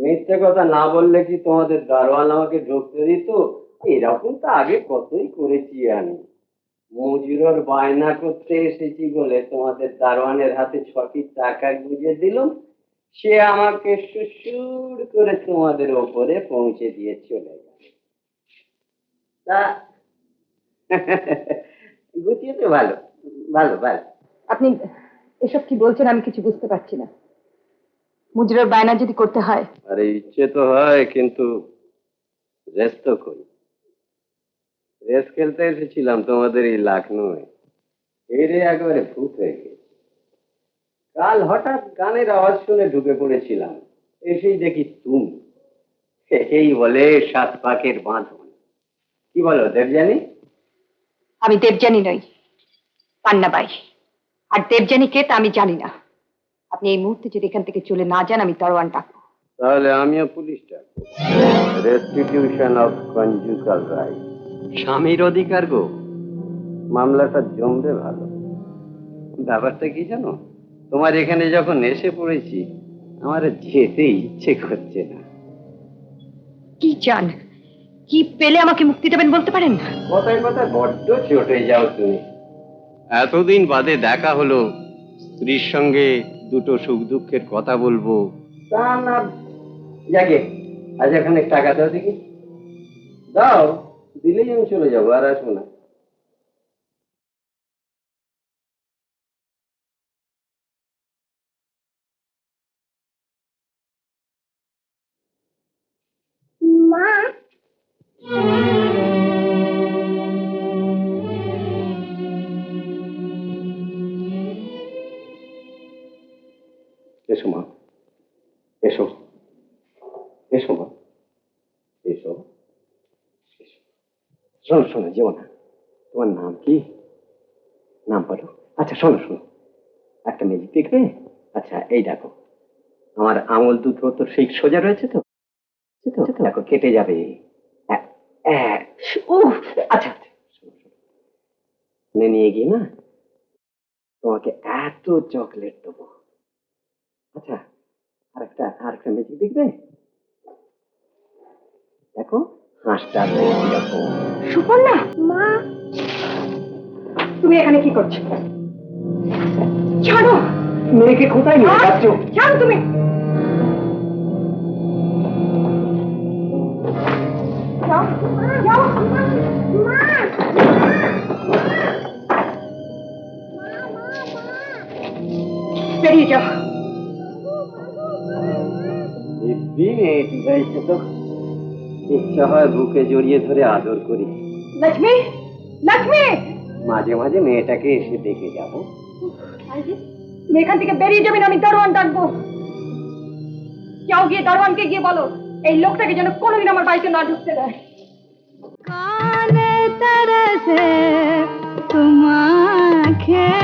মিথ্যে কথা না বললে কি তোমাদের দারোয়ান আমাকে ঢুকতে দিত? এরকম তো আগে কতই করেছি আমি। মজুরের বায়না করতে এসেছি বলে তোমাদের দারোয়ানের হাতে 6টি টাকা গুঁজে দিলাম, সে আমাকে সুসুর করে তোমাদের ওপরে পৌঁছে দিয়ে চলে গেল। তা গুছিয়েছে ভালো, ভালো ভালো। আপনি এসব কি বলছেন আমি কিছু বুঝতে পারছি না। মুজুরের বায়না যদি করতে হয়। আরে ইচ্ছে তো হয়, কিন্তু রেস তো কই। রেস খেলতে এসেছিলাম তোমাদের এই লখনৌয়ে, এরে একেবারে ভূত হয়ে গেছে। কাল হঠাৎ গানের আওয়াজ শুনে ঢুকে পড়েছিলাম, এসেই দেখি তুমি। এই বলে 7 পাকের বাঁধন। কি বলো দেবযানী? আমি দেবযানী নই, পান্নাবাই। আর দেবযানী কে তা আমি জানি না। আপনি এই মুহূর্তে যদি এখান থেকে চলে না যান আমি দারোয়ান ডাকবো। তাহলে আমিও পুলিশ ডাকবো। রেস্টিটিউশন অফ কনজুগাল রাইট, স্বামীর অধিকার গো। মামলাটা জমবে ভালো। ব্যাপারটা কি জানো, তোমার এখানে যখন এসে পড়েছি আমার যেতে ইচ্ছে করছে না। কি চান? কি পেলে আমাকে মুক্তি দেবেন বলতে পারেন? কথায় কথায় বড্ড চটে যাও তুমি। এতদিন বাদে দেখা হলো, স্ত্রীর সঙ্গে দুটো সুখ দুঃখের কথা বলবো তা না। যাকে আজ এখানে টাকা দাও দেখি, দাও, দিলেই আমি চলে যাবো, আর আসবো না। মা, এসো মা, এসো, এসো মা, এসো, এসো। শোনো শোনো, যেও না। তোমার নাম কি? নাম বলো। আচ্ছা শোনো শোনো, একটা ম্যাজিক দেখবে? আচ্ছা এই দেখো, আমার আঙুল দুটো তো সেই সোজা রয়েছে তো, দেখো কেটে যাবে। আচ্ছা আচ্ছা, শোনো শোনো, নিয়ে গিয়ে না তোমাকে এত চকলেট দেবো। আচ্ছা, আরেকটা ম্যাজিক দেখবে? দেখো হাঁসটা এরকম। সুপর্ণা, মা, তুমি এখানে কি করছো? ছাড়ো মেয়েকে কোথায় নিয়ে যাচ্ছ? ছাড়ো তুমি। যাও যাও। মা, বেরিয়ে যাও। দিব্যি মেয়েটি হয়েছে তো, ইচ্ছা হয় বুকে জড়িয়ে ধরে আদর করি। লক্ষ্মী, লক্ষ্মী, মাঝে মাঝে মেয়েটাকে এসে দেখে যাবো। তুমি এখান থেকে বেরিয়ে যাবে না, আমি দারোয়ান ডাকবো। যাও গিয়ে দারোয়ানকে গিয়ে বলো এই লোকটাকে যেন কোনোদিন আমার বাড়িতে না ঢুকতে দেয়। কানে तरसे तुम आँखें